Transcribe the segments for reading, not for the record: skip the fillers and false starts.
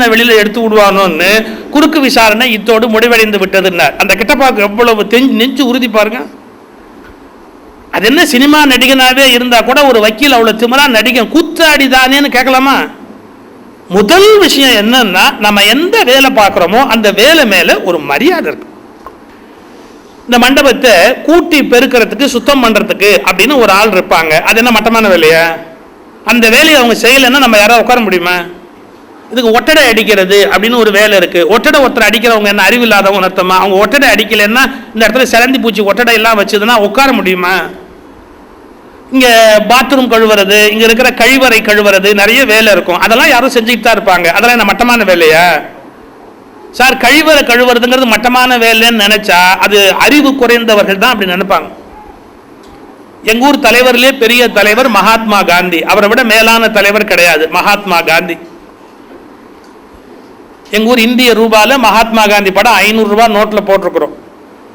வெளியில எடுத்து விடுவானோன்னு குறுக்கு விசாரணை இத்தோடு முடிவடைந்து விட்டதுன்னார். அந்த கிட்டப்பாக்கு எவ்வளவு நெஞ்சு உறுதி பாருங்க. அது என்ன சினிமா நடிகனாவே இருந்தா கூட ஒரு வக்கீல் அவ்வளவு திமிரா நடிகன் கூத்தாடி தானேன்னு கேட்கலாமா? முதல் விஷயம் என்னன்னா, நம்ம எந்த வேலை பார்க்கிறோமோ அந்த வேலை மேல ஒரு மரியாதை இருக்கு. இந்த மண்டபத்தை கூட்டி பெருக்கிறதுக்கு சுத்தம் பண்றதுக்கு அப்படின்னு ஒரு ஆள் இருப்பாங்க. அது என்ன மட்டமான வேலையா? அந்த வேலையை அவங்க செய்யலைன்னா நம்ம யாராவது உட்கார முடியுமா? இதுக்கு ஒட்டடை அடிக்கிறது அப்படின்னு ஒரு வேலை இருக்கு. ஒட்டடை ஒருத்தர் அடிக்கிறவங்க என்ன அறிவில்லாதவங்க அர்த்தமா? அவங்க ஒட்டடை அடிக்கலைன்னா இந்த இடத்துல சிலந்தி பூச்சி ஒட்டடை எல்லாம் வச்சதுன்னா உட்கார முடியுமா? இங்க பாத்ரூம் கழுவுறது, இங்க இருக்கிற கழிவறை கழுவுறது, நிறைய வேலை இருக்கும். அதெல்லாம் யாரும் செஞ்சுட்டு தான் இருப்பாங்க. அதெல்லாம் என்ன மட்டமான வேலையா? சார், கழிவறை கழுவுறதுங்கிறது மட்டமான வேலைன்னு நினைச்சா அது அறிவு குறைந்தவர்கள் தான் அப்படி நினைப்பாங்க. எங்க ஊர் தலைவர்லே பெரிய தலைவர் மகாத்மா காந்தி. அவரை விட மேலான தலைவர் கிடையாது மகாத்மா காந்தி. எங்க ஊர் இந்திய ரூபால மகாத்மா காந்தி படம் 500 ரூபாய் நோட்ல போட்டிருக்கிறோம்.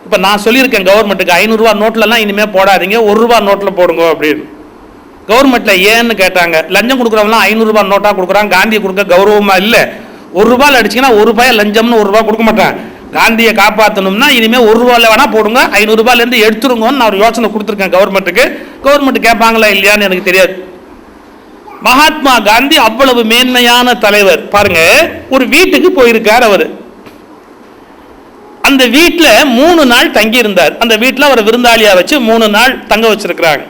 இப்ப நான் சொல்லியிருக்கேன் கவர்மெண்ட்டுக்கு, 500 ரூபாய் நோட்லாம் இனிமே போடாதீங்க, 1 ரூபாய் நோட்ல போடுங்க அப்படின்னு. கவர்மெண்ட்ல ஏன்னு கேட்டாங்க. லஞ்சம் கொடுக்குறவங்களாம் 500 ரூபாய் நோட்டா கொடுக்குறாங்க, காந்தியை கொடுக்க கௌரவமா இல்லை. 1 ரூபாய் அடிச்சிங்கன்னா 1 ரூபாய் லஞ்சம்னு 1 ரூபாய் கொடுக்க மாட்டேன். காந்தியை காப்பாற்றணும்னா இனிமே 1 ரூபாயில வேணா போடுங்க, 500 ரூபாயில இருந்து எடுத்துருங்கன்னு நான் ஒரு யோசனை கொடுத்துருக்கேன் கவர்மெண்ட்டுக்கு. கவர்மெண்ட் கேட்பாங்களா இல்லையான்னு எனக்கு தெரியாது. மகாத்மா காந்தி அவ்வளவு மேன்மையான தலைவர் பாருங்க. ஒரு வீட்டுக்கு போயிருக்கார் அவரு. அந்த வீட்டுல 3 நாள் தங்கி இருந்தார். அந்த வீட்டுல அவரை விருந்தாளியா வச்சு 3 நாள் தங்க வச்சிருக்கிறாங்க.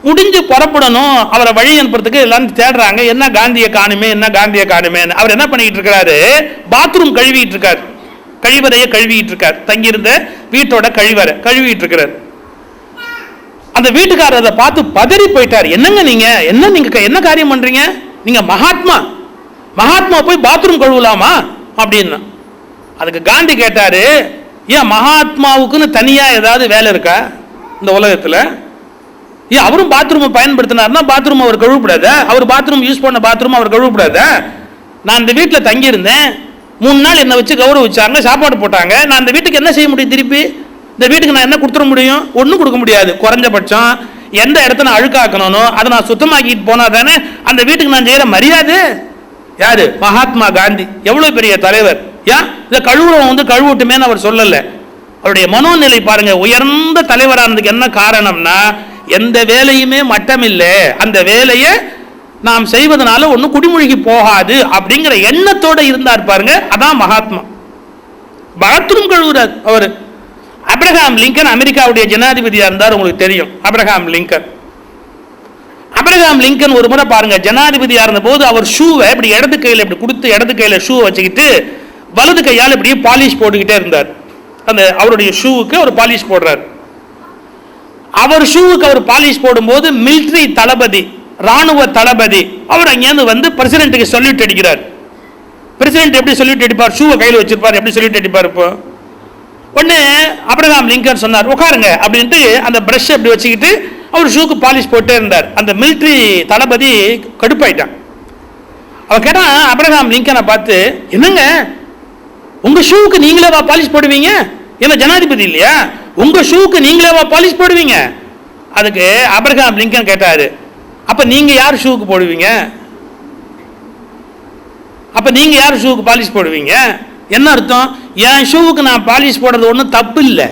முடிஞ்சு புறப்படணும், அவரை வழி அனுப்புறதுக்கு எல்லாரும் தேடுறாங்க. என்ன காந்தியை காணுமே, என்ன காந்தியை காணுமே. அவர் என்ன பண்ணிட்டு இருக்காரு? பாத்ரூம் கழுவிட்டு இருக்காரு, கழிவறையை கழுவிட்டு இருக்காரு. தங்கியிருந்த வீட்டோட கழிவறை கழுவிட்டு இருக்கிறார். அந்த வீட்டுக்காரர் அதை பார்த்து பதறி போயிட்டார். என்னங்க நீங்க என்ன காரியம் பண்றீங்க? நீங்க மகாத்மா போய் பாத்ரூம் கழுவலாமா அப்படின்னு. அதுக்கு காந்தி கேட்டாரு, ஏன் மகாத்மாவுக்குன்னு தனியா ஏதாவது வேலை இருக்கா இந்த உலகத்துல? ஏன் அவரும் பாத்ரூமை பயன்படுத்தினார்னா பாத்ரூம் அவர் கழுவக்கூடாத? அவர் பாத்ரூம் யூஸ் பண்ண பாத்ரூம் அவர் கழுவக்கூடாத? நான் இந்த வீட்டில் தங்கி இருந்தேன், 3 நாள் என்னை வச்சு கௌரவிச்சாங்க, சாப்பாடு போட்டாங்க. நான் இந்த வீட்டுக்கு என்ன செய்ய முடியும்? திருப்பி இந்த வீட்டுக்கு நான் என்ன கொடுத்துட முடியும்? ஒன்றும் கொடுக்க முடியாது. குறைஞ்சபட்சம் எந்த இடத்த நான் அழுக்காக்கணும் அதை நான் சுத்தமாக்கிட்டு போனா தானே அந்த வீட்டுக்கு நான் செய்யற மரியாதை. யாரு? மகாத்மா காந்தி. எவ்வளவு பெரிய தலைவர். ஏன் இந்த கழுவுறவன் கழுவட்டுமேன்னு அவர் சொல்லல. அவருடைய மனோநிலை பாருங்க. உயர்ந்த தலைவரானதுக்கு என்ன காரணம்னா, எந்த வேலையுமே மட்டம் இல்லை, அந்த வேலையை நாம் செய்வதனால ஒன்றும் குடிமொழிக்கு போகாது அப்படிங்கிற எண்ணத்தோட இருந்தார் பாருங்க. அதான் மகாத்மா. பாத்ரூம் கழுவுறார் அவரு. அப்ரஹாம் லிங்கன் அமெரிக்காவுடைய ஜனாதிபதியா இருந்தார். உங்களுக்கு தெரியும் அப்ரஹாம் லிங்கன் ஒரு முறை பாருங்க, ஜனாதிபதியா இருந்த போது அவர் ஷூவை இப்படி இடது கையில இப்படி கொடுத்து, இடது கையில ஷூ வச்சுக்கிட்டு வலது கையால் இப்படி பாலிஷ் போட்டுக்கிட்டே இருந்தார். அந்த அவருடைய ஷூவுக்கு அவர் பாலிஷ் போடுறார். அவர் ஷூவுக்கு அவர் பாலிஷ் போடும்போது மிலிட்டரி தளபதி, ராணுவ தளபதி அவர் அங்கேருந்து வந்து பிரசிடென்ட்டுக்கு சொல்லிட்டு அடிக்கிறார். பிரசிடென்ட் எப்படி சொல்லிட்டு அடிப்பார்? ஷூவை கையில் வச்சிருப்பார், எப்படி சொல்லிட்டு அடிப்பார்? இப்போ உடனே அப்ரஹாம் லிங்கன் சொன்னார், உட்காருங்க அப்படின்ட்டு அந்த பிரஷ் அப்படி வச்சுக்கிட்டு அவர் ஷூக்கு பாலிஷ் போட்டே இருந்தார். அந்த மிலிட்டரி தளபதி கடுப்பாயிட்டான். அவன் கேட்டான் அப்ரஹாம் லிங்கனை பார்த்து, என்னங்க உங்க ஷூவுக்கு நீங்களேவா பாலிஷ் போடுவீங்க? என்ன ஜனாதிபதி இல்லையா? உங்க ஷூவுக்கு நீங்களேவா பாலிஷ் போடுவீங்க? அதுக்கு அப்ரஹாம் லிங்கன் கேட்டாரு, அப்ப நீங்க யார் ஷூவுக்கு போடுவீங்க? அப்ப நீங்க யார் ஷூவுக்கு பாலிஷ் போடுவீங்க? என்ன அர்த்தம்? என் ஷூவுக்கு நான் பாலிஷ் போடுறது ஒன்றும் தப்பு இல்லை.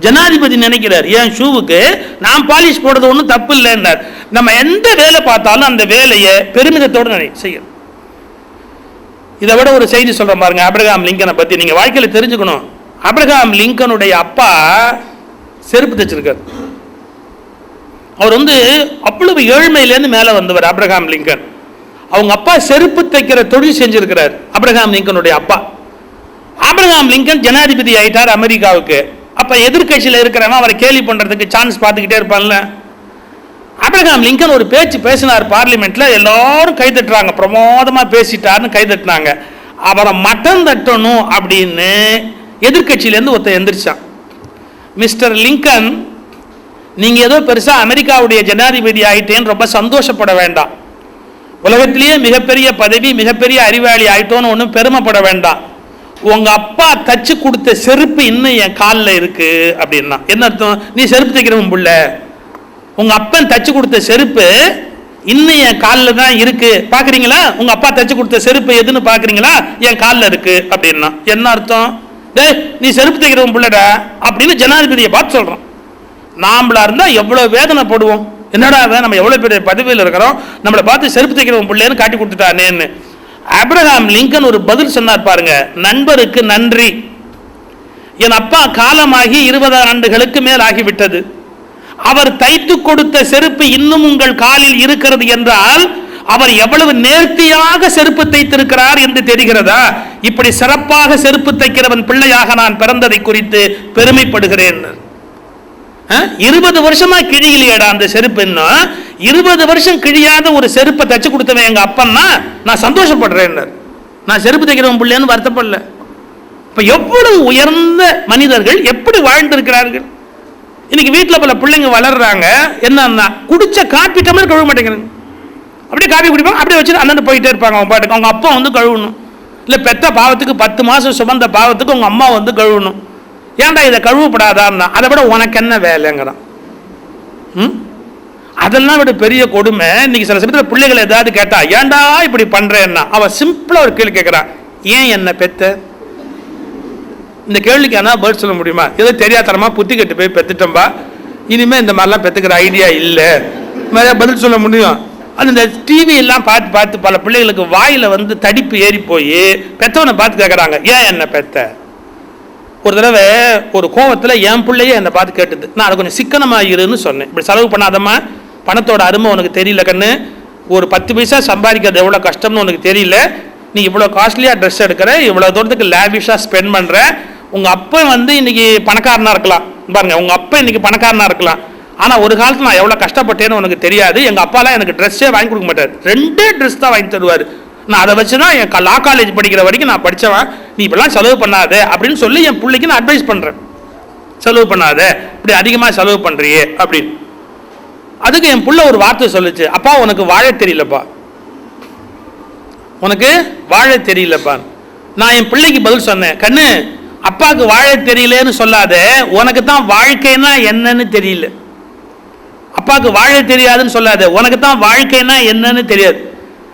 ஜனாதிபதி நினைக்கிறார் என் ஷூவுக்கு நான் பாலிஷ் போடுறது ஒன்றும் தப்பு இல்லைன்னார். நம்ம எந்த வேலை பார்த்தாலும் அந்த வேலையை பெருமிதத்தோடு செய்யணும். இதை விட ஒரு செய்தி சொல்ற பாருங்க அப்ரஹாம் லிங்கனை பத்தி. நீங்க வாழ்க்கையில தெரிஞ்சுக்கணும். அப்ரஹாம் லிங்கனுடைய அப்பா செருப்பு தைச்சிருக்கார். அவர் அவ்வளவு ஏழ்மையிலேருந்து மேல வந்தவர் அப்ரஹாம் லிங்கன். அவங்க அப்பா செருப்பு தைக்கிற தொழில் செஞ்சிருக்கிறார் அப்ரஹாம் லிங்கனுடைய அப்பா. அப்ரஹாம் லிங்கன் ஜனாதிபதி ஆயிட்டார் அமெரிக்காவுக்கு. அப்ப எதிர்கட்சியில் இருக்கிறவன் அவரை கேலி பண்றதுக்கு சான்ஸ் பார்த்துக்கிட்டே இருப்பான்ல. அப்ரஹாம் லிங்கன் ஒரு பேச்சு பேசினார் பார்லிமெண்ட்ல. எல்லாரும் கைதட்டுறாங்க, பிரமோதமா பேசிட்டாருன்னு கைதட்டினாங்க. அவரை மட்டம் தட்டணும் அப்படின்னு எதிர்கட்சியிலேருந்து ஒருத்தர் எந்திரிச்சான். மிஸ்டர் லிங்கன், நீங்க ஏதோ பெருசா அமெரிக்காவுடைய ஜனாதிபதி ஆயிட்டேன்னு ரொம்ப சந்தோஷப்பட வேண்டாம். உலகத்திலேயே மிகப்பெரிய பதவி, மிகப்பெரிய அறிவாளி ஆயிட்டோன்னு ஒன்றும் பெருமைப்பட வேண்டாம். உங்க அப்பா தச்சு கொடுத்த செருப்பு இன்னும் என் காலில் இருக்கு அப்படின்னா என்ன அர்த்தம்? நீ செருப்பு தைக்கிறவன் புள்ள, உங்க அப்பன் தச்சு கொடுத்த செருப்பு இன்னும் என் காலில் தான் இருக்கு, பாக்குறீங்களா? உங்க அப்பா தச்சு கொடுத்த செருப்பு எதுன்னு பாக்குறீங்களா? என் காலில் இருக்கு அப்படின்னா என்ன அர்த்தம்? டேய், நீ செருப்பு தைக்கிறவன் பிள்ளடா அப்படின்னு ஜனாதிபதியை பார்த்து சொல்றான். நாமளா இருந்தா எவ்வளவு வேதனைப்படுவோம். என்னடா நம்ம எவ்வளவு பெரிய பதவியில் இருக்கிறோம், நம்மளை பார்த்து செருப்பு தைக்கிறவன் பிள்ளைன்னு காட்டி கொடுத்துட்டானேன்னு. ஆப்ரஹாம் லிங்கன் ஒரு பதில் சொன்னார் பாருங்க, நண்பருக்கு நன்றி. என் அப்பா காலமாகி 20 ஆண்டுகளுக்கு மேல் ஆகிவிட்டது. அவர் தைத்து கொடுத்த செருப்பு இன்னும் உங்கள் காலில் இருக்கிறது என்றால் அவர் எவ்வளவு நேர்த்தியாக செருப்பு தைத்திருக்கிறார் என்று தெரிகிறதா? இப்படி சிறப்பாக செருப்பு தைக்கிறவன் பிள்ளையாக நான் பிறந்ததை குறித்து பெருமைப்படுகிறேன். 20 வருஷமா கிழியிலையடா அந்த செருப்பு. 20 வருஷம் கிழியாத ஒரு செருப்பை தச்சு கொடுத்தவன் எங்க அப்பன்னா நான் சந்தோஷப்படுறேன். நான் செருப்பு தைக்கிறவன் பிள்ளைன்னு வருத்தப்படல. இப்ப எவ்வளவு உயர்ந்த மனிதர்கள் எப்படி வாழ்ந்திருக்கிறார்கள். இன்னைக்கு வீட்டில் பல பிள்ளைங்க வளர்றாங்க, என்னன்னா குடிச்ச காப்பி டம்ளர் கழுவ மாட்டேங்கிறாங்க. அப்படியே காப்பி குடிப்பாங்க, அப்படியே வச்சுட்டு அண்ணன் போயிட்டே இருப்பாங்க. அவங்க பாட்டுக்கு அவங்க அப்பா வந்து கழுவணும், இல்லை பெத்த பாவத்துக்கு 10 மாதம் சுமந்த பாவத்துக்கு உங்க அம்மா வந்து கழுவணும். ஏன்டா இதை கழுவப்படாதான்னா அதை விட உனக்கு என்ன வேலைங்கிறான். அதெல்லாம் விட பெரிய கொடுமை. இன்னைக்கு சில சமயத்தில் பிள்ளைகள் ஏதாவது கேட்டா ஏன்டா இப்படி பண்றேன்னா அவன் சிம்பிளா ஒரு கேள்வி கேட்கிறான், ஏன் என்ன பெத்த? இந்த கேள்விக்கு ஆனால் பதில் சொல்ல முடியுமா? ஏதோ தெரியாதரமா புத்தி கட்டு போய் பெத்துட்டோம்பா, இனிமேல் இந்த மாதிரிலாம் பெற்றுக்கிற ஐடியா இல்லை, நிறைய பதில் சொல்ல முடியும். அது இந்த டிவி எல்லாம் பார்த்து பார்த்து பல பிள்ளைகளுக்கு வாயில் வந்து தடிப்பு ஏறி போய் பெற்றவனை பார்த்து கேட்குறாங்க, ஏன் என்ன பெத்த? ஒரு தடவை ஒரு கோவத்தில் என் பிள்ளையே என்னை பார்த்து கேட்டுது. நான் அதை கொஞ்சம் சிக்கனமாகிருன்னு சொன்னேன். இப்படி செலவு பண்ணாதம்மா, பணத்தோட அருமை உனக்கு தெரியல கண்ணு, ஒரு 10 பைசா சம்பாதிக்கிறது எவ்வளோ கஷ்டம்னு உனக்கு தெரியல, நீ இவ்வளோ காஸ்ட்லியாக ட்ரெஸ் எடுக்கிற, இவ்வளோ தூரத்துக்கு லேவிஷாக ஸ்பெண்ட் பண்ணுற. உங்கள் அப்பா வந்து இன்னைக்கு பணக்காரனாக இருக்கலாம் பாருங்க, உங்கள் அப்பா இன்னைக்கு பணக்காரனாக இருக்கலாம், ஆனால் ஒரு காலத்தில் நான் எவ்வளோ கஷ்டப்பட்டேன்னு உனக்கு தெரியாது. எங்கள் அப்பாலாம் எனக்கு ட்ரெஸ்ஸே வாங்கி கொடுக்க மாட்டார், 2 ட்ரெஸ் தான் வாங்கி தருவார். நான் அதை வச்சு தான் என் லா காலேஜ் படிக்கிற வரைக்கும் நான் படித்தவன். நீ இப்படிலாம் செலவு பண்ணாத அப்படின்னு சொல்லி என் பிள்ளைக்கு நான் அட்வைஸ் பண்ணுறேன். செலவு பண்ணாத, இப்படி அதிகமாக செலவு பண்ணுறியே அப்படின்னு. அதுக்கு என் பிள்ளை ஒரு வார்த்தை சொல்லுச்சு, அப்பா உனக்கு வாழ தெரியலப்பா, உனக்கு வாழ தெரியலப்பா. நான் என் பிள்ளைக்கு பதில் சொன்னேன், கண்ணு அப்பாவுக்கு வாழ தெரியலன்னு சொல்லாத, உனக்கு தான் வாழ்க்கைன்னா என்னன்னு தெரியல. அப்பாவுக்கு வாழ தெரியாதுன்னு சொல்லாத, உனக்கு தான் வாழ்க்கைன்னா என்னன்னு தெரியாது.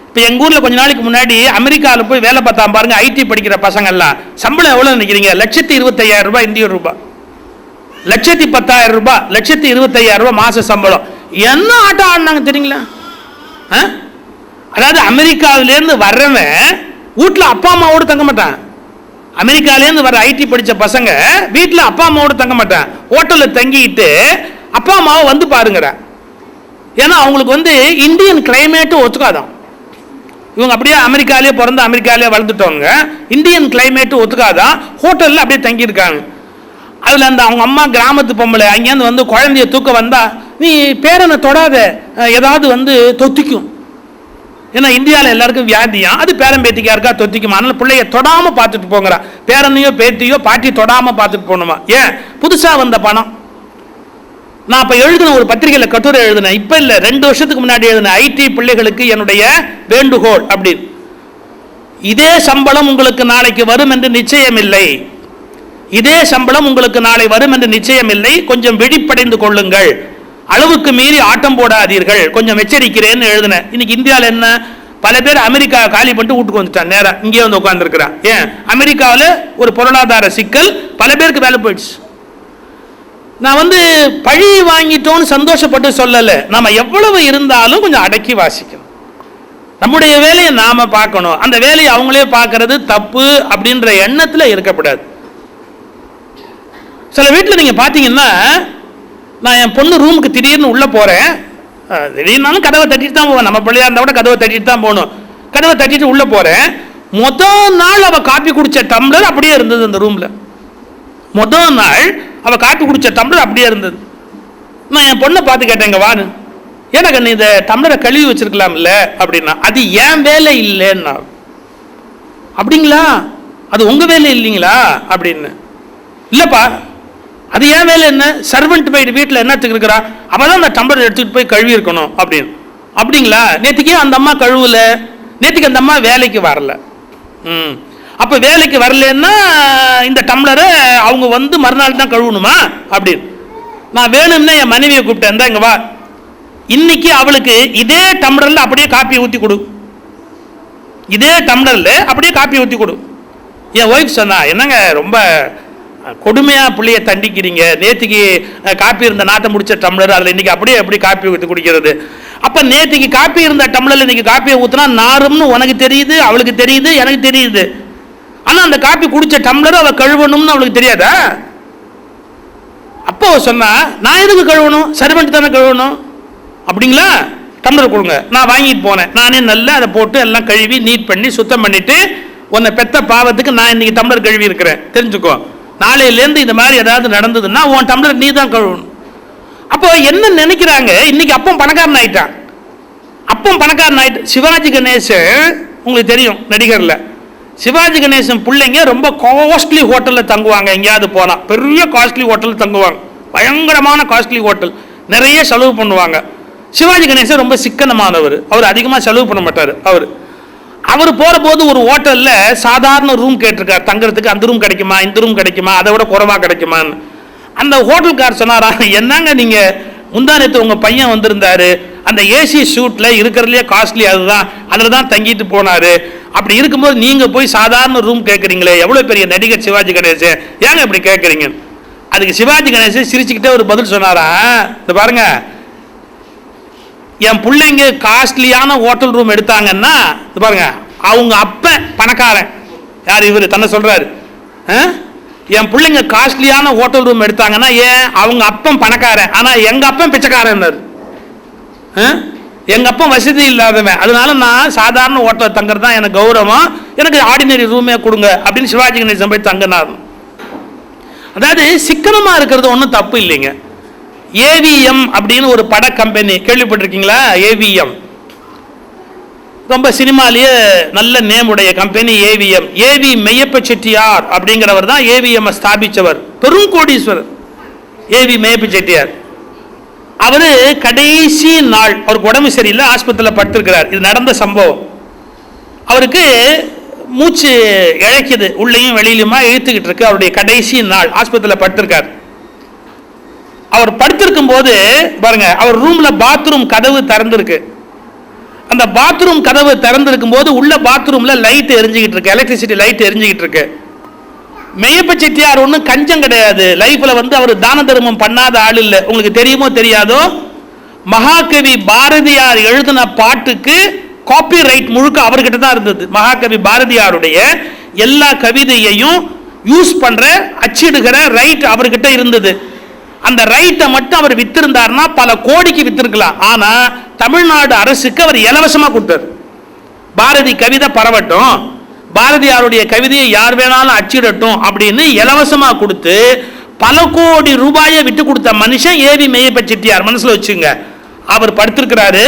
இப்போ எங்கள் ஊரில் கொஞ்ச நாளைக்கு முன்னாடி அமெரிக்காவில் போய் வேலை பார்த்தா பாருங்க, ஐடி படிக்கிற பசங்கள்லாம் சம்பளம் எவ்வளோ நினைக்கிறீங்க? 1,25,000 ரூபாய் இந்திய ரூபாய், 1,10,000 ரூபாய், 1,25,000 ரூபாய் மாச சம்பளம். என்ன ஆட்டம் ஆடினாங்க தெரியுங்களா? அதாவது அமெரிக்காவிலேருந்து வர்றவன் வீட்டில் அப்பா அம்மாவோடு தங்க மாட்டான். அமெரிக்காலேருந்து வர ஐடி படித்த பசங்க வீட்டில் அப்பா அம்மாவோடு தங்க மாட்டான், ஹோட்டலில் தங்கிட்டு அப்பா அம்மாவை வந்து பாருங்கிற. ஏன்னா அவங்களுக்கு வந்து இந்தியன் கிளைமேட்டு ஒத்துக்காதான். இவங்க அப்படியே அமெரிக்காலே பிறந்து அமெரிக்காலே வளர்ந்துட்டவங்க, இந்தியன் கிளைமேட்டு ஒத்துக்காதான், ஹோட்டலில் அப்படியே தங்கியிருக்காங்க. அதில் அந்த அவங்க அம்மா கிராமத்து பொம்பளை அங்கேருந்து வந்து குழந்தைய தூக்க வந்தா, நீ பேரனை தொடாத, ஏதாவது வந்து தொத்திக்கும். ஏன்னா இந்தியாவில் எல்லாருக்கும் வியாதியா, அது பேரன் பேத்திக்கா இருக்கா தொத்திக்குமா, அதனால பிள்ளைய தொடாமல் பார்த்துட்டு போங்கிறா. பேரனையோ பேத்தியோ பாட்டி தொடாமல் பார்த்துட்டு போகணுமா? ஏன்? புதுசாக வந்த பணம். நான் இப்போ எழுதின ஒரு பத்திரிகையில் கட்டுரை எழுதினேன், இப்போ இல்லை 2 வருஷத்துக்கு முன்னாடி எழுதின, ஐடி பிள்ளைகளுக்கு என்னுடைய வேண்டுகோள் அப்படின்னு. இதே சம்பளம் உங்களுக்கு நாளைக்கு வரும் என்று நிச்சயம் இல்லை, இதே சம்பளம் உங்களுக்கு நாளை வரும் என்று நிச்சயம் இல்லை, கொஞ்சம் விழிப்படைந்து கொள்ளுங்கள், அளவுக்கு மீறி ஆட்டம் போடாதீர்கள், கொஞ்சம் எச்சரிக்கிறேன்னு எழுதினேன். இன்னைக்கு இந்தியாவில் என்ன, பல பேர் அமெரிக்கா காலி பண்ணிட்டு வீட்டுக்கு வந்துட்டான், நேரம் இங்கே வந்து உட்காந்துருக்கிறான். ஏன்? அமெரிக்காவில் ஒரு பொருளாதார சிக்கல், பல பேருக்கு வேலை போயிடுச்சு. நான் வந்து பழி வாங்கிட்டோன்னு சந்தோஷப்பட்டு சொல்லலை, நம்ம எவ்வளவு இருந்தாலும் கொஞ்சம் அடக்கி வாசிக்கணும். நம்முடைய வேலையை நாம பார்க்கணும், அந்த வேலையை அவங்களே பார்க்கறது தப்பு அப்படின்ற எண்ணத்தில் இருக்கப்படாது. சில வீட்டில் நீங்கள் பார்த்தீங்கன்னா, நான் என் பொண்ணு ரூமுக்கு திடீர்னு உள்ளே போகிறேன், திடீர்னாலும் கதவை தட்டிட்டு தான் போவேன், நம்ம பிள்ளையா இருந்தால் கூட கதவை தட்டிட்டு தான் போகணும். கதவை தட்டிட்டு உள்ளே போகிறேன், முதல் நாள் அவள் காப்பி குடித்த டம்ளர் அப்படியே இருந்தது அந்த ரூமில். முதல் நாள் அவள் காப்பி குடித்த டம்ளர் அப்படியே இருந்தது. நான் என் பொண்ணை பார்த்து கேட்டேங்க, வான்னு, ஏன்னா கண்ணு இந்த டம்ளரை கழுவி வச்சிருக்கலாம் இல்லை அப்படின்னா, அது ஏன் வேலை இல்லைன்னா. அப்படிங்களா? அது உங்கள் வேலை இல்லைங்களா அப்படின்னு. இல்லைப்பா, அது ஏன் வேலை என்ன, சர்வெண்ட் போயிட்டு வீட்டில் என்னத்துக்கு இருக்கிறா, அவள் தான் அந்த டம்ளர் எடுத்துகிட்டு போய் கழுவி இருக்கணும் அப்படின்னு. அப்படிங்களா? நேற்றுக்கே அந்த அம்மா கழுவல, நேற்றுக்கு அந்த அம்மா வேலைக்கு வரல. அப்போ வேலைக்கு வரலன்னா இந்த டம்ளரை அவங்க வந்து மறுநாள் தான் கழுவணுமா அப்படின்னு. நான் வேணும்னா என் மனைவியை கூப்பிட்டேன், இங்கே வா, இன்னைக்கு அவளுக்கு இதே டம்ளர்ல அப்படியே காப்பி ஊற்றி கொடு, இதே டம்ளர்ல அப்படியே காப்பி ஊற்றி கொடு. என் ஒய்ஃப் சொன்னா, என்னங்க ரொம்ப கொடுமையா பிள்ளைய தண்டிக்கிறீங்க, நேற்றுக்கு காப்பி இருந்த நாட்டை முடிச்ச டம்ளர் அதில் இன்னைக்கு அப்படியே எப்படி காப்பி ஊற்றி குடிக்கிறது? அப்ப நேற்றுக்கு காப்பி இருந்த டம்ளர்ல இன்னைக்கு காப்பியை ஊற்றினா நாரும்னு உனக்கு தெரியுது, அவளுக்கு தெரியுது, எனக்கு தெரியுது. ஆனா அந்த காப்பி குடிச்ச டம்ளர் அவ கழுவணும்னு அவளுக்கு தெரியாதா? அப்போ சொன்னா, நான் எதுக்கு கழுவணும், சர்வெண்ட் தானே கழுவணும். அப்படிங்களா, டம்ளர் கொடுங்க. நான் வாங்கிட்டு போனேன், நானே நல்லா அதை போட்டு எல்லாம் கழுவி நீட் பண்ணி சுத்தம் பண்ணிட்டு, உன்னை பெத்த பாவத்துக்கு நான் இன்னைக்கு டம்ளர் கழுவி இருக்கிறேன், தெரிஞ்சுக்கோ. நாளையிலேருந்து இந்த மாதிரி ஏதாவது நடந்ததுன்னா உன் டம்ளர் நீ தான் கழுவணும். அப்போ என்ன நினைக்கிறாங்க, இன்னைக்கு அப்பம் பணக்காரன் ஆயிட்டான். அப்பம் பணக்காரன் ஆயிட்டு. சிவாஜி கணேசன் உங்களுக்கு தெரியும், நடிகர்ல சிவாஜி கணேசன் பிள்ளைங்க ரொம்ப காஸ்ட்லி ஹோட்டலில் தங்குவாங்க. எங்கேயாவது போனால் பெரிய காஸ்ட்லி ஹோட்டலில் தங்குவாங்க, பயங்கரமான காஸ்ட்லி ஹோட்டல், நிறைய செலவு பண்ணுவாங்க. சிவாஜி கணேசன் ரொம்ப சிக்கனமானவர், அவர் அதிகமாக செலவு பண்ண மாட்டார். அவர் போகிற போது ஒரு ஹோட்டலில் சாதாரண ரூம் கேட்டிருக்கார் தங்குறதுக்கு. அந்த ரூம் கிடைக்குமா, இந்த ரூம் கிடைக்குமா, அதை விட குறைவா கிடைக்குமான்னு. அந்த ஹோட்டல்கார் சொன்னாரா, என்னங்க நீங்கள் முந்தா நேற்று உங்கள் பையன் வந்திருந்தாரு, அந்த ஏசி ஷூட்டில் இருக்கிறதுலே காஸ்ட்லி அதுதான், அதில் தான் தங்கிட்டு போனார். அப்படி இருக்கும்போது நீங்கள் போய் சாதாரண ரூம் கேட்குறீங்களே, எவ்வளோ பெரிய நடிகர் சிவாஜி கணேசன், ஏங்க இப்படி கேட்குறீங்க? அதுக்கு சிவாஜி கணேசன் சிரிச்சுக்கிட்டே ஒரு பதில் சொன்னாரா, இந்த பாருங்க, என் பிள்ளைங்க காஸ்ட்லியான ஹோட்டல் ரூம் எடுத்தாங்கன்னா பாருங்க, அவங்க அப்பன் பணக்காரன். யார் இவரு தன்னை சொல்றாரு, என் பிள்ளைங்க காஸ்ட்லியான ஹோட்டல் ரூம் எடுத்தாங்கன்னா ஏன் அவங்க அப்பன் பணக்காரன், ஆனா எங்க அப்பன் பிச்சைக்காரன். எங்க அப்பன் வசதி இல்லாதவன், அதனால நான் சாதாரண ஹோட்டல் தங்குறது தான் எனக்கு கௌரவம், எனக்கு ஆர்டினரி ரூமே கொடுங்க அப்படின்னு சிவாஜி கணேசன் போய் தங்கினார். அதாவது சிக்கனமா இருக்கிறது ஒன்றும் தப்பு இல்லைங்க. ஏவிஎம் அப்படின்னு ஒரு பட கம்பெனி கேள்விப்பட்டிருக்கீங்களா? ஏவிஎம் ரொம்ப சினிமாலேயே நல்ல நேம் உடைய company AVM. AV Meiyappa Chettiar அப்படிங்கிறவர் தான் ஏவிஎம் ஸ்தாபிச்சவர், பெரும் கோடீஸ்வரர் ஏவி மெய்யப்ப செட்டியார். அவரு கடைசி நாள் அவருக்கு உடம்பு சரியில்லை, ஆஸ்பத்திரியில் படுத்திருக்கிறார். இது நடந்த சம்பவம். அவருக்கு மூச்சு இழைக்குது, உள்ளேயும் வெளியிலுமா இழுத்துக்கிட்டு இருக்கு. அவருடைய கடைசி நாள் ஆஸ்பத்திரியில் படுத்திருக்கார். அவர் படுத்திருக்கும் போது பாருங்க, அவர் ரூம்ல பாத்ரூம் கதவு திறந்திருக்கு. அந்த பாத்ரூம் கதவு திறந்திருக்கும் போது உள்ள பாத்ரூம்ல லைட் எரிஞ்சுக்கிட்டு இருக்கு, எலக்ட்ரிசிட்டி லைட் எரிஞ்சுக்கிட்டு இருக்கு. மெய்யப்ப செட்டியார் ஒன்றும் கஞ்சம் கிடையாது, லைஃப்ல அவர் தான தர்மம் பண்ணாத ஆள் இல்லை. உங்களுக்கு தெரியுமோ தெரியாதோ, மகாகவி பாரதியார் எழுதின பாட்டுக்கு காப்பி ரைட் முழுக்க அவர்கிட்ட தான் இருந்தது. மகாகவி பாரதியாருடைய எல்லா கவிதையையும் யூஸ் பண்ற அச்சிடுகிற ரைட் அவர்கிட்ட இருந்தது. அந்த ரைட்டை மட்டும் அவர் வித்திருந்தார்னா பல கோடிக்கு வித்திருக்கலாம். ஆனா தமிழ்நாடு அரசுக்கு அவர் இலவசமா கொடுத்தார். பாரதி கவிதை பரவட்டும், பாரதியாருடைய கவிதையை யார் வேணாலும் அச்சிடட்டும் அப்படின்னு இலவசமா கொடுத்து பல கோடி ரூபாயை விட்டு கொடுத்த மனுஷன் ஏவி மெய்யப்ப செட்டியார். மனசுல வச்சுங்க. அவர் படுத்திருக்கிறாரு,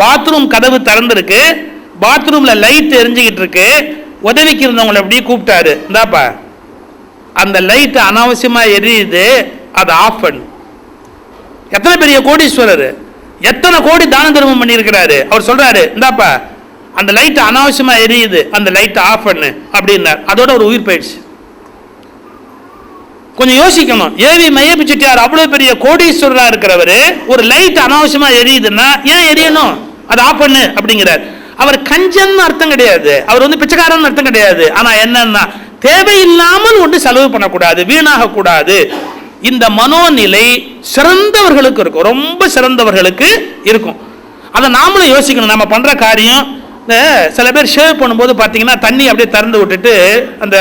பாத்ரூம் கதவு திறந்திருக்கு, பாத்ரூம்ல லைட் எரிஞ்சுக்கிட்டு இருக்கு. உதவிக்கு இருந்தவங்களை அப்படியே கூப்பிட்டாரு, இந்தாப்பா அந்த லைட் அனாவசியமா எரியுது, அதை ஆஃப் பண்ணு. எத்தனை பெரிய கோடீஸ்வரர், எத்தனை கோடி தான தர்மம் பண்ணியிருக்கிறாரு. அவர் சொல்றாரு, இந்தாப்பா அந்த லைட் அனாவசியமா எரியுது, அந்த லைட்டை ஆஃப் பண்ணு அப்படின்னார். அதோட ஒரு உயிர் போயிடுச்சு. கொஞ்சம் யோசிக்கணும். ஏவி மெய்யப்ப செட்டியார் அவ்வளவு பெரிய கோடீஸ்வரரா இருக்கிறவர், ஒரு லைட் அனாவசியமா எரியுதுன்னா ஏன் எரியணும், அதை ஆஃப் பண்ணு அப்படிங்கிறார். அவர் கஞ்சன்னு அர்த்தம் கிடையாது, அவர் பிச்சைக்காரன் அர்த்தம் கிடையாது. ஆனா என்னன்னா, தேவையில்லாமல் ஒன்று செலவு பண்ணக்கூடாது, வீணாக கூடாது. இந்த மனோநிலை சிறந்தவர்களுக்கு இருக்கும், ரொம்ப சிறந்தவர்களுக்கு இருக்கும். அதை நாமளும் யோசிக்கணும். நம்ம பண்ற காரியம், சில பேர் ஷேவ் பண்ணும்போது பார்த்தீங்கன்னா தண்ணி அப்படியே திறந்து விட்டுட்டு, அந்த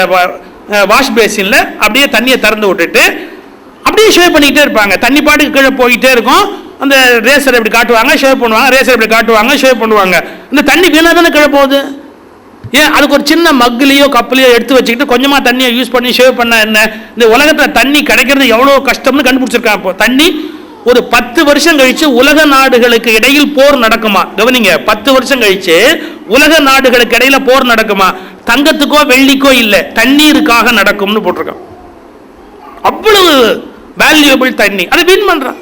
வாஷ் பேசின்ல அப்படியே தண்ணியை திறந்து விட்டுட்டு அப்படியே ஷேவ் பண்ணிக்கிட்டே இருப்பாங்க. தண்ணி பாட்டுக்கு கீழே போயிட்டே இருக்கும். அந்த ரேசர் எப்படி காட்டுவாங்க, ஷேவ் பண்ணுவாங்க, ரேசர் எப்படி காட்டுவாங்க, ஷேவ் பண்ணுவாங்க. இந்த தண்ணி வீணாக தானே கீழே போகுது. ஏன் அதுக்கு ஒரு சின்ன மக்குலையோ கப்புலையோ எடுத்து வச்சுக்கிட்டு கொஞ்சமாக தண்ணியை யூஸ் பண்ணி ஷேவ் பண்ண என்ன? இந்த உலகத்தில் தண்ணி கிடைக்கிறது எவ்வளோ கஷ்டம்னு கண்டுபிடிச்சிருக்காங்க. இப்போ தண்ணி ஒரு 10 வருஷம் கழிச்சு உலக நாடுகளுக்கு இடையில் போர் நடக்குமா? கவனிங்க, 10 வருஷம் கழிச்சு உலக நாடுகளுக்கு இடையில போர் நடக்குமா? தங்கத்துக்கோ வெள்ளிக்கோ இல்லை, தண்ணீருக்காக நடக்கும்னு போட்டிருக்கான். அவ்வளவு வேல்யூபிள் தண்ணி, அதை வீண் பண்றான்.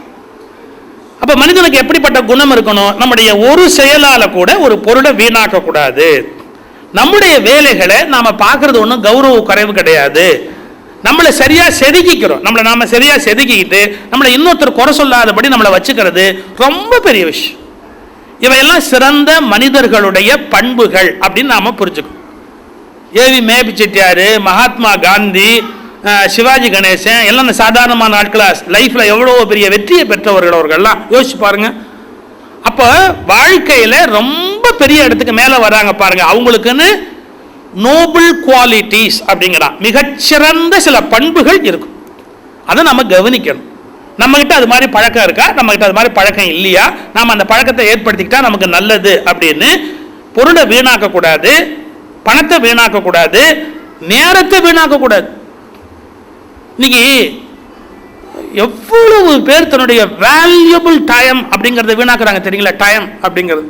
அப்ப மனிதனுக்கு எப்படிப்பட்ட குணம் இருக்கணும்? நம்முடைய ஒரு செயலால கூட ஒரு பொருளை வீணாக்க கூடாது. நம்முடைய வேலைகளை நாம பார்க்கறது ஒன்றும் கௌரவ குறைவு கிடையாது. நம்மளை சரியா செதுக்கிக்கிறோம். நாம சரியா செதுக்கிட்டு நம்மளை இன்னொருத்தர் குறை சொல்லாதபடி நம்மளை வச்சுக்கிறது ரொம்ப பெரிய விஷயம். இவையெல்லாம் சிறந்த மனிதர்களுடைய பண்புகள் அப்படின்னு நாம புரிஞ்சுக்கணும். ஏவி மேபி செட்டியார், மகாத்மா காந்தி, சிவாஜி கணேசன் எல்லாம் சாதாரணமான ஆட்களா? லைஃப்ல எவ்வளவு பெரிய வெற்றியை பெற்றவர்கள் அவர்கள்லாம் யோசிச்சு பாருங்க. அப்ப வாழ்க்கையில ரொம்ப பெரிய இடத்துக்கு மேல வராங்க பாருங்க. அவங்களுக்குன்னு நோபல் குவாலிட்டிஸ் அப்படிங்கிறான், மிகச்சிறந்த சில பண்புகள் இருக்கும். அதை நம்ம கவனிக்கணும். நம்ம கிட்ட அது மாதிரி பழக்கம் இருக்கா, நம்ம கிட்ட அது மாதிரி பழக்கம் இல்லையா, நாம அந்த பழக்கத்தை ஏற்படுத்திக்கிட்டா நமக்கு நல்லது அப்படின்னு. பொருளை வீணாக்க கூடாது, பணத்தை வீணாக்க கூடாது, நேரத்தை வீணாக்க கூடாது. இன்னைக்கு எவ்வளவு பேர் தன்னுடைய வேல்யூபிள் டைம் அப்படிங்கறத வீணாக்குறாங்க தெரியுங்களா? டைம் அப்படிங்கிறது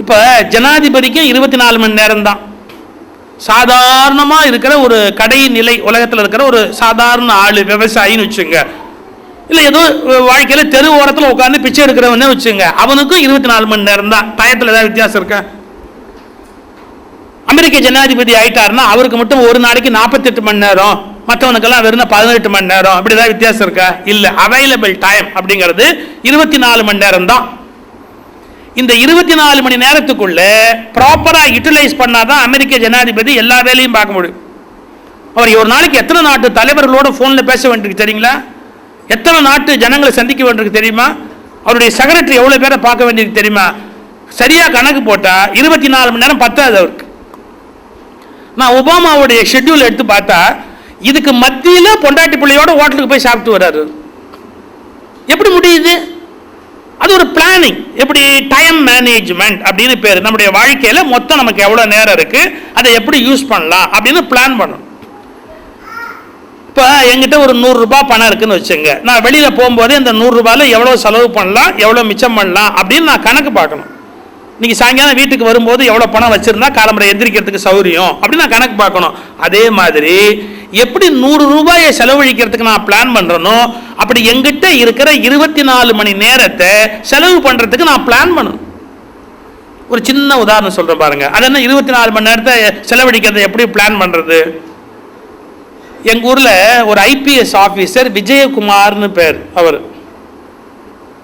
இப்ப ஜனாதிபதிக்கு 24 மணி நேரம் தான். சாதாரணமா இருக்கிற ஒரு கடைநிலை உலகத்தில் இருக்கிற ஒரு சாதாரண ஆளு, விவசாயின்னு வச்சுங்க, இல்லை ஏதோ வாழ்க்கையில தெரு ஓரத்தில் உட்காந்து பிச்சை எடுக்கிறவனே வச்சுங்க, அவனுக்கும் 24 மணி நேரம் தான். டயத்தில் ஏதாவது வித்தியாசம் இருக்கா? அமெரிக்க ஜனாதிபதி ஆயிட்டாருன்னா அவருக்கு மட்டும் ஒரு நாளைக்கு 48 மணி நேரம், மற்றவனுக்கெல்லாம் வெறும் 18 மணி நேரம், அப்படி ஏதாவது வித்தியாசம் இருக்கா? இல்லை. அவைலபிள் டைம் அப்படிங்கிறது 24 மணி நேரம் தான். இந்த 24 மணி நேரத்துக்குள்ள ப்ராப்பரா யூட்டிலைஸ் பண்ணாதான் அமெரிக்க ஜனாதிபதி எல்லா வேலையும் பார்க்க முடியும். அவர் ஒரு நாளைக்கு எத்தனை நாட்டு தலைவர்களோட போன்ல பேச வேண்டியிருக்கு தெரியுங்களா? எத்தனை நாட்டு ஜனங்களை சந்திக்க வேண்டியிருக்கு தெரியுமா? அவருடைய செக்ரட்டரி எவ்வளவு பேரை பார்க்க வேண்டியிருக்கு தெரியுமா? சரியா கணக்கு போட்டா 24 மணி நேரம் பத்தாது அவருக்கு. நான் ஒபாமாவுடைய ஷெட்யூல் எடுத்து பார்த்தா இதுக்கு மத்தியில பொண்டாட்டி பிள்ளையோட ஹோட்டலுக்கு போய் சாப்பிட்டு வர்றாரு. எப்படி முடியுது? அது ஒரு பிளானிங். எப்படி? டைம் மேனேஜ்மெண்ட் அப்படின்னு பேரு. நம்முடைய வாழ்க்கையில மொத்தம் நமக்கு எவ்வளவு நேரம் இருக்கு, அதை எப்படி யூஸ் பண்ணலாம் அப்படின்னு பிளான் பண்ணணும். இப்போ என்கிட்ட ஒரு 100 ரூபாய் பணம் இருக்குன்னு வச்சுங்க, நான் வெளியில போகும்போது இந்த 100 ரூபாயில எவ்வளவு செலவு பண்ணலாம், எவ்வளவு மிச்சம் பண்ணலாம் அப்படின்னு நான் கணக்கு பார்க்கணும். இன்னைக்கு சாயங்காலம் வீட்டுக்கு வரும்போது எவ்வளவு பணம் வச்சிருந்தா காலம்பரை எந்திரிக்கிறதுக்கு சௌரியம் அப்படின்னு நான் கணக்கு பார்க்கணும். அதே மாதிரி எப்படி 100 ரூபாயை செலவழிக்கிறதுக்கு நான் பிளான் பண்றேனோ அப்படி எங்கிட்ட இருக்கிற 24 மணி நேரத்தை செலவு பண்றதுக்கு நான் பிளான் பண்ணணும். ஒரு சின்ன உதாரணம் சொல்றேன் பாருங்க. அது என்ன 24 மணி நேரத்தை செலவழிக்கிறத எப்படி பிளான் பண்றது? எங்க ஊர்ல ஒரு ஐபிஎஸ் ஆபீசர் விஜயகுமார்னு பேர். அவர்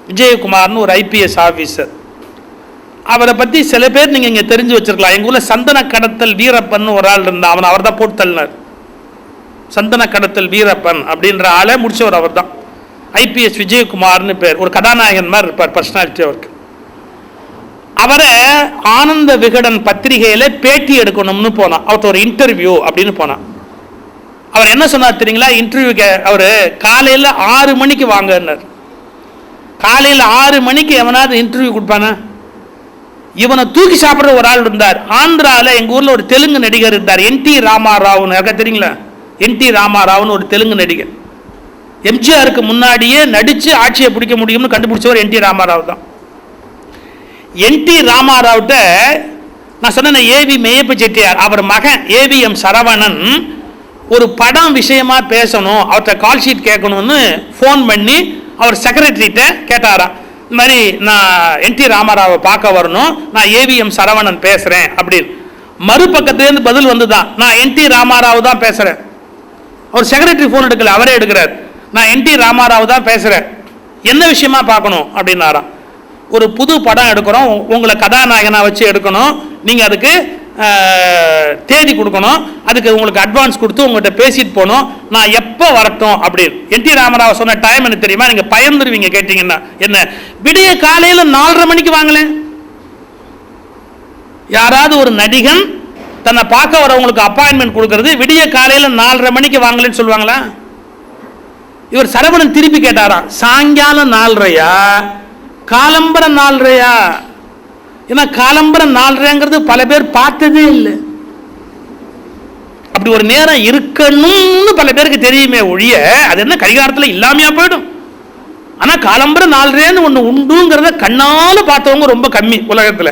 விஜயகுமார்னு ஒரு ஐபிஎஸ் ஆபீசர். அவரை பத்தி சில பேர் நீங்க இங்க தெரிஞ்சு வச்சிருக்கலாம். எங்க ஊர்ல சந்தன கடத்தல் வீரப்பன் ஒரு ஆள் இருந்தா, அவர் தான் போட்டு தள்ளினார். சந்தன கடத்தல் வீரப்பன் அப்படின்ற ஆளை முடிச்சவர் அவர் தான். ஐபிஎஸ் விஜயகுமார்னு பேர். ஒரு கதாநாயகன் மாதிரி இருப்பார், பர்சனாலிட்டி அவருக்கு. அவரை ஆனந்த விகடன் பத்திரிகையில பேட்டி எடுக்கணும்னு போனா, அவர்கிட்ட ஒரு இன்டர்வியூ அப்படின்னு போனா. அவர் என்ன சொன்னார் தெரியுங்களா? இன்டர்வியூக்கு அவரு காலையில 6 மணிக்கு வாங்கினார். காலையில 6 மணிக்கு எவனாவது இன்டர்வியூ கொடுப்பானா? இவனை தூக்கி சாப்பிட்ற ஒரு ஆள் இருந்தார். ஆந்திராவில் எங்க ஊர்ல ஒரு தெலுங்கு நடிகர் இருந்தார், என்டி ராமாராவ்னு. தெரியுங்களா? என்டி ராமாராவ்னு ஒரு தெலுங்கு நடிகர். எம்ஜிஆருக்கு முன்னாடியே நடிச்சு ஆட்சியை பிடிக்க முடியும்னு கண்டுபிடிச்சவர் என்டி ராமாராவ் தான். என்டி ராமாராவ்கிட்ட நான் சொன்ன ஏவி மேயப்ப செட்டியார், அவர் மகன் ஏவிஎம் சரவணன் ஒரு படம் விஷயமா பேசணும், அவர்கிட்ட கால் ஷீட் கேட்கணும்னு ஃபோன் பண்ணி அவர் செக்ரட்டரிட்ட கேட்டாராம். இந்த மாதிரி நான் என்டி ராமாராவை பார்க்க வரணும், நான் ஏவிஎம் சரவணன் பேசுறேன் அப்படின்னு. மறுபக்கத்திலேருந்து பதில் வந்துதான், நான் என்டி ராமாராவ் தான் பேசுறேன். அவர் செக்ரட்டரி ஃபோன் எடுக்கல, அவரே எடுக்கிறார். நான் என்டி ராமாராவ் தான் பேசுறேன், என்ன விஷயமா பார்க்கணும் அப்படின்னாராம். ஒரு புது படம் எடுக்கிறோம், உங்களை கதாநாயகனா வச்சு எடுக்கணும், நீங்க அதுக்கு தேதி கொடுக்கணும், அதுக்கு உங்களுக்கு அட்வான்ஸ் கொடுத்து உங்கள்கிட்ட பேசிட்டு போகணும், நான் எப்போ வரட்டும் அப்படின்னு. என்டி ராமராவ் சொன்ன டைம் என்ன தெரியுமா? நீங்க பயந்துருவீங்க கேட்டீங்கன்னா. என்ன? விடிய காலையில 4:30 மணிக்கு வாங்கலேன். யாராவது ஒரு நடிகன் தன்னை பார்க்க வரவங்களுக்கு அப்பாயின்மெண்ட் கொடுக்கறது விடிய காலையில 4:30 மணிக்கு வாங்கலன்னு சொல்லுவாங்களா? இவர் சரவணன் திருப்பி கேட்டாராம், சாயங்காலம் 4:30யா காலம்பர 4:30யா? ஏன்னா காலம்பர 4:30ங்கிறது பல பேர் பார்த்ததே இல்லை. அப்படி ஒரு நேரம் இருக்கணும்னு பல பேருக்கு தெரியுமே ஒழிய அது என்ன கடிகாரத்தில் இல்லாமையா போயிடும். ஆனா காலம்பர 4:30ன்னு ஒண்ணு உண்டுங்கிறத கண்ணால பார்த்தவங்க ரொம்ப கம்மி உலகத்துல.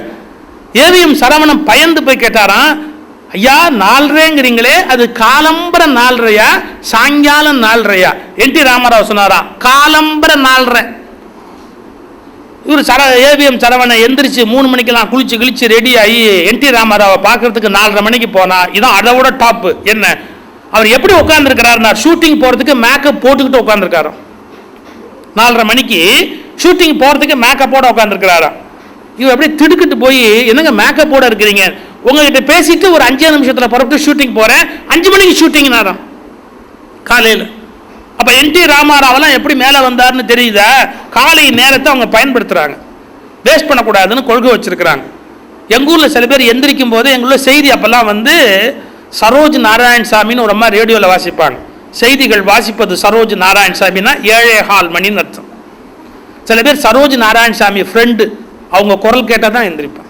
ஏவிஎம் சரவணன் பயந்து போய் கேட்டாராம், ஐயா 4:30ங்கிறீங்களே, அது காலம்பர 4:30யா சாயங்காலம் 4:30யா? என்டி ராமராவ் சொன்னாராம், காலம்பர 4:30. இவர் ஏவிஎம் சரவணன் எந்திரிச்சு 3 மணிக்கெல்லாம் குளிச்சு கிழிச்சு ரெடி ஆகி என்டி ராமராவை பார்க்கறதுக்கு 4:30 மணிக்கு போனா, இதான் அதை விட டாப்பு. என்ன? அவர் எப்படி உட்கார்ந்துருக்கிறாருன்னா ஷூட்டிங் போகிறதுக்கு மேக்கப் போட்டுக்கிட்டு உட்காந்துருக்காரோ. 4:30 மணிக்கு ஷூட்டிங் போகிறதுக்கு மேக்கப்போட உட்காந்துருக்கிறாரா. இவர் அப்படியே திடுக்கிட்டு போய் என்னங்க மேக்கப்போட இருக்கிறீங்க, உங்ககிட்ட பேசிட்டு ஒரு 5 நிமிஷத்தில் புறப்பட்டு ஷூட்டிங் போகிறேன், 5 மணிக்கு ஷூட்டிங் நேரம் காலையில். அப்போ என்டி ராமாராவெல்லாம் எப்படி மேலே வந்தார்னு தெரியுதா? காலை நேரத்தை அவங்க பயன்படுத்துகிறாங்க, வேஸ்ட் பண்ணக்கூடாதுன்னு கொள்கை வச்சிருக்கிறாங்க. எங்கள் ஊரில் சில பேர் எந்திரிக்கும் போது எங்களுள்ள செய்தி அப்போல்லாம் வந்து சரோஜ் நாராயணசாமின்னு ஒரு அம்மா ரேடியோவில் வாசிப்பாங்க. செய்திகள் வாசிப்பது சரோஜ் நாராயணசாமின்னா 7:15 மணின்னு அர்த்தம். சில பேர் சரோஜ் நாராயணசாமி ஃப்ரெண்டு, அவங்க குரல் கேட்டால் தான் எந்திரிப்பான்.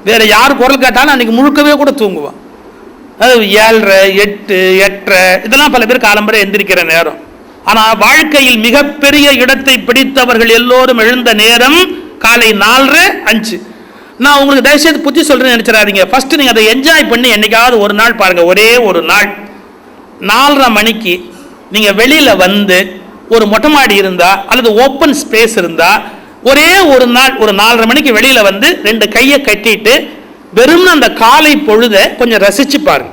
வேற யார் குரல் கேட்டாலும் அன்னைக்கு முழுக்கவே கூட தூங்குவான். அது 7:30, 8, 8:30 இதெல்லாம் பல பேர் காலம்பரை எந்திரிக்கிற நேரம். ஆனால் வாழ்க்கையில் மிகப்பெரிய இடத்தை பிடித்தவர்கள் எல்லோரும் எழுந்த நேரம் காலை 4:30, 5. நான் உங்களுக்கு தயவுசெய்து புத்தி சொல்றேன்னு நினைச்சிடாதீங்க. ஃபர்ஸ்ட் நீங்க அதை என்ஜாய் பண்ணி என்னைக்காவது ஒரு நாள் பாருங்க. ஒரே ஒரு நாள் 4:30 மணிக்கு நீங்க வெளியில வந்து ஒரு மொட்டை மாடி இருந்தா அல்லது ஓப்பன் ஸ்பேஸ் இருந்தா ஒரே ஒரு நாள் ஒரு 4:30 மணிக்கு வெளியில வந்து 2 கையை கட்டிட்டு வெறும் அந்த காலை பொழுதை கொஞ்சம் ரசிச்சு பாருங்க.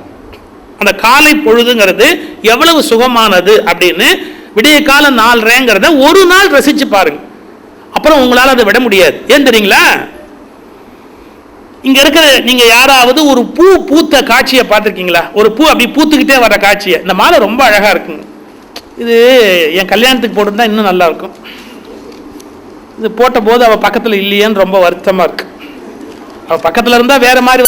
அந்த காலை பொழுதுங்கிறது எவ்வளவு சுகமானது அப்படின்னு விடிய கால 4:30ங்கிறத ஒரு நாள் ரசிச்சு பாருங்க. அப்புறம் உங்களால் அதை விட முடியாது. ஏன் தெரியுங்களா? இங்க இருக்கிற நீங்க யாராவது ஒரு பூ பூத்த காட்சியை பார்த்துருக்கீங்களா? ஒரு பூ அப்படி பூத்துக்கிட்டே வர காட்சியை. இந்த மாலை ரொம்ப அழகா இருக்குங்க, இது என் கல்யாணத்துக்கு போட்டுருந்தா இன்னும் நல்லா இருக்கும். இது போட்ட போது அவ பக்கத்தில் இல்லையேன்னு ரொம்ப வருத்தமா இருக்கு. அவ பக்கத்தில் இருந்தா வேற மாதிரி